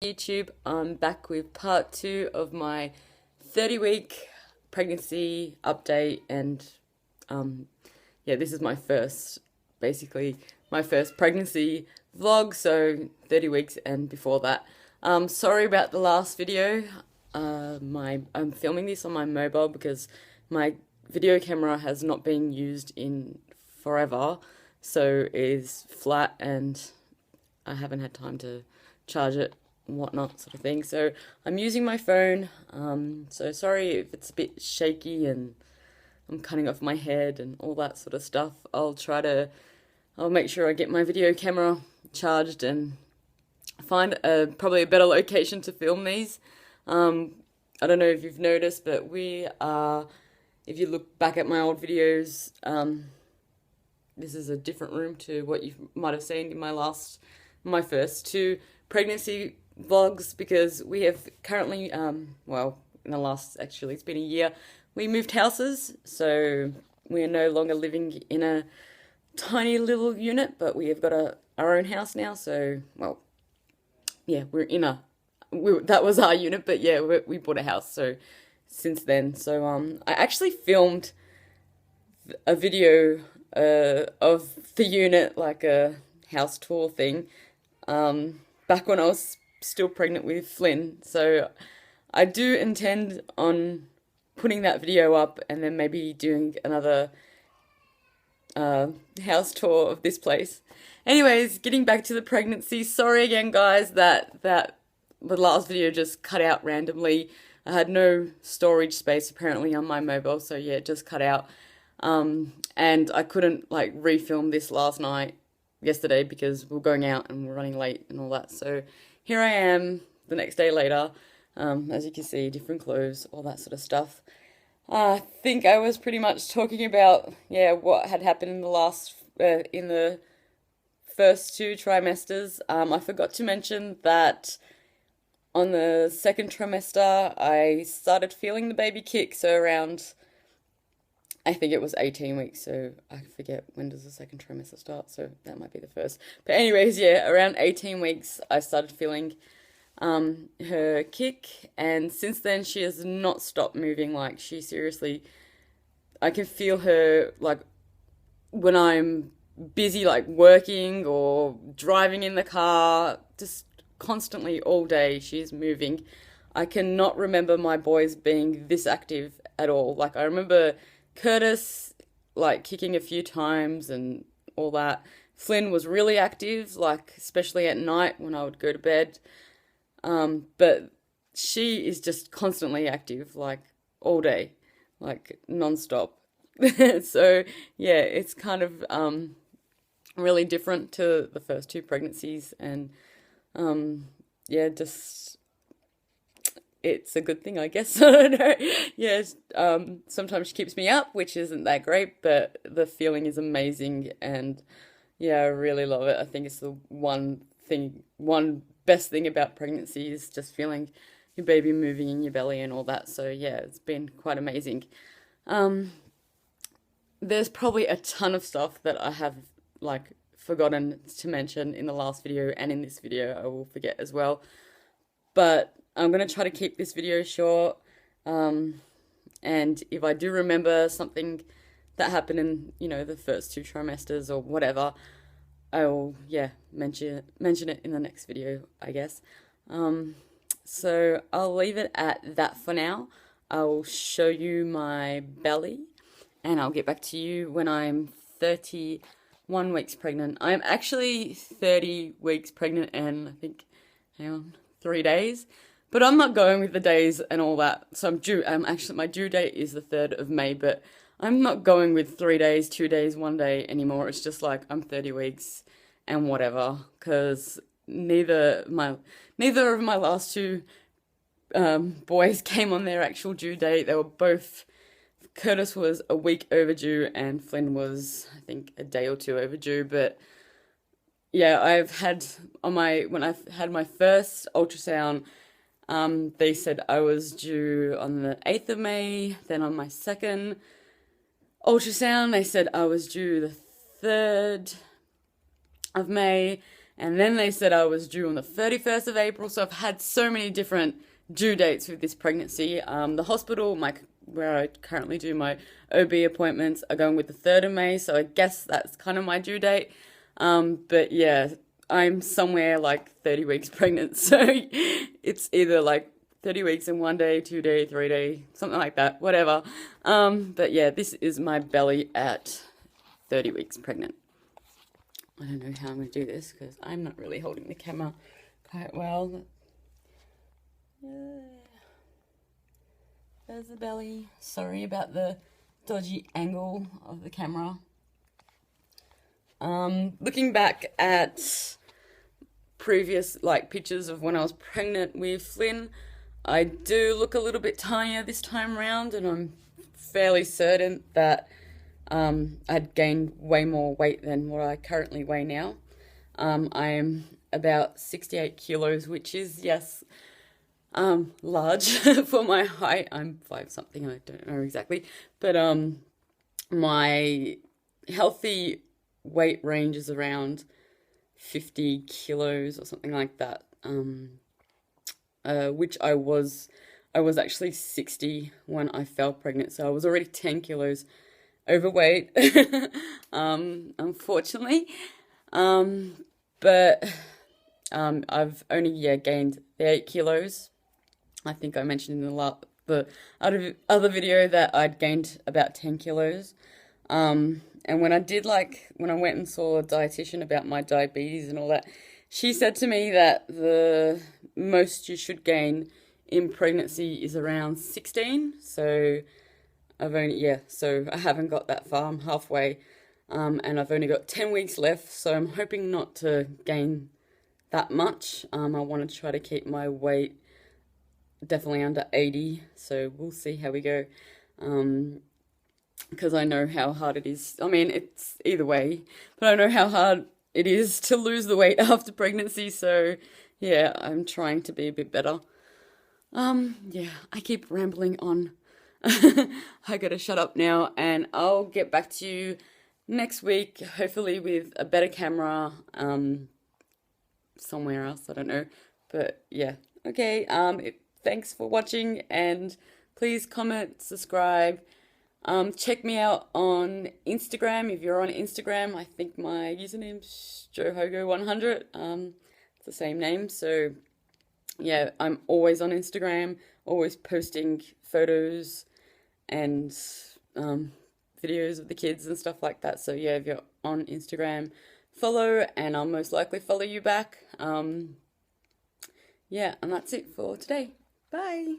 YouTube. I'm back with part 2 of my 30-week pregnancy update, and yeah, this is my first, basically my first pregnancy vlog, so 30 weeks and before that. Sorry about the last video. I'm filming this on my mobile because my video camera has not been used in forever, so it is flat and I haven't had time to charge it and whatnot, sort of thing. So I'm using my phone. So sorry if it's a bit shaky and I'm cutting off my head and all that sort of stuff. I'll make sure I get my video camera charged and find probably a better location to film these. I don't know if you've noticed, but if you look back at my old videos, this is a different room to what you might have seen in my first 2 pregnancy vlogs, because we have currently, well, in the last, actually, it's been a year, we moved houses, so we are no longer living in a tiny little unit, but we have got our own house now, so, well, yeah, that was our unit, but yeah, we bought a house, so, since then, so, I actually filmed a video, of the unit, like a house tour thing, back when I was still pregnant with Flynn, so I do intend on putting that video up and then maybe doing another house tour of this place. Anyways, getting back to the pregnancy, sorry again guys that the last video just cut out randomly. I had no storage space apparently on my mobile, so yeah, it just cut out. And I couldn't like refilm this yesterday, because we're going out and we're running late and all that. So here I am the next day later, as you can see, different clothes, all that sort of stuff. I think I was pretty much talking about, yeah, what had happened in the first 2 trimesters. I forgot to mention that on the second trimester, I started feeling the baby kick, so around, I think it was 18 weeks, so I forget when does the second trimester start, so that might be the first. But anyways, yeah, around 18 weeks, I started feeling her kick, and since then, she has not stopped moving. Like, she seriously, I can feel her, like, when I'm busy, like, working or driving in the car, just constantly all day, she's moving. I cannot remember my boys being this active at all. Like, I remember Curtis, like, kicking a few times and all that. Flynn was really active, like, especially at night when I would go to bed. But she is just constantly active, like, all day, like, non-stop. So, yeah, it's kind of, really different to the first 2 pregnancies, and, yeah, just, it's a good thing, I guess. I don't know. Yes, sometimes she keeps me up, which isn't that great, but the feeling is amazing, and yeah, I really love it. I think it's the one best thing about pregnancy is just feeling your baby moving in your belly and all that. So yeah, it's been quite amazing. There's probably a ton of stuff that I have like forgotten to mention in the last video, and in this video I will forget as well. But I'm going to try to keep this video short, and if I do remember something that happened in, the first 2 trimesters or whatever, I will, yeah, mention it in the next video, I guess. So I'll leave it at that for now. I'll show you my belly, and I'll get back to you when I'm 31 weeks pregnant. I'm actually 30 weeks pregnant and I think, hang on, 3 days. But I'm not going with the days and all that. So actually, my due date is the 3rd of May, but I'm not going with 3 days, 2 days, 1 day anymore. It's just like, I'm 30 weeks and whatever, because neither of my last 2 boys came on their actual due date. They were both, Curtis was a week overdue and Flynn was, I think, a day or 2 overdue. But yeah, when I've had my first ultrasound, they said I was due on the 8th of May. Then on my second ultrasound, they said I was due the 3rd of May. And then they said I was due on the 31st of April. So I've had so many different due dates with this pregnancy. The hospital, where I currently do my OB appointments, are going with the 3rd of May. So I guess that's kind of my due date. But yeah, I'm somewhere like 30 weeks pregnant. So it's either like 30 weeks in 1 day, 2 day, 3 day, something like that, whatever. But yeah, this is my belly at 30 weeks pregnant. I don't know how I'm going to do this because I'm not really holding the camera quite well. There's the belly. Sorry about the dodgy angle of the camera. Looking back at previous pictures of when I was pregnant with Flynn, I do look a little bit tinier this time around, and I'm fairly certain that I'd gained way more weight than what I currently weigh now. I am about 68 kilos, which is, yes, large for my height. I'm 5 something, I don't know exactly. But my healthy weight range is around 50 kilos or something like that. Which I was actually 60 when I fell pregnant, so I was already 10 kilos overweight, unfortunately. But I've only gained the 8 kilos. I think I mentioned in the other video that I'd gained about 10 kilos. And when I went and saw a dietitian about my diabetes and all that, she said to me that the most you should gain in pregnancy is around 16. So so I haven't got that far. I'm halfway. And I've only got 10 weeks left, so I'm hoping not to gain that much. I want to try to keep my weight definitely under 80, so we'll see how we go. Because I know how hard it is. I mean, it's either way, but I know how hard it is to lose the weight after pregnancy, so yeah, I'm trying to be a bit better. Yeah, I keep rambling on. I gotta shut up now, and I'll get back to you next week, hopefully with a better camera, somewhere else, I don't know. But yeah, okay, thanks for watching, and please comment, subscribe. Check me out on Instagram. If you're on Instagram, I think my username's JoHogo100. It's the same name, so yeah, I'm always on Instagram, always posting photos and videos of the kids and stuff like that. So yeah, if you're on Instagram, follow, and I'll most likely follow you back. Yeah, and that's it for today. Bye.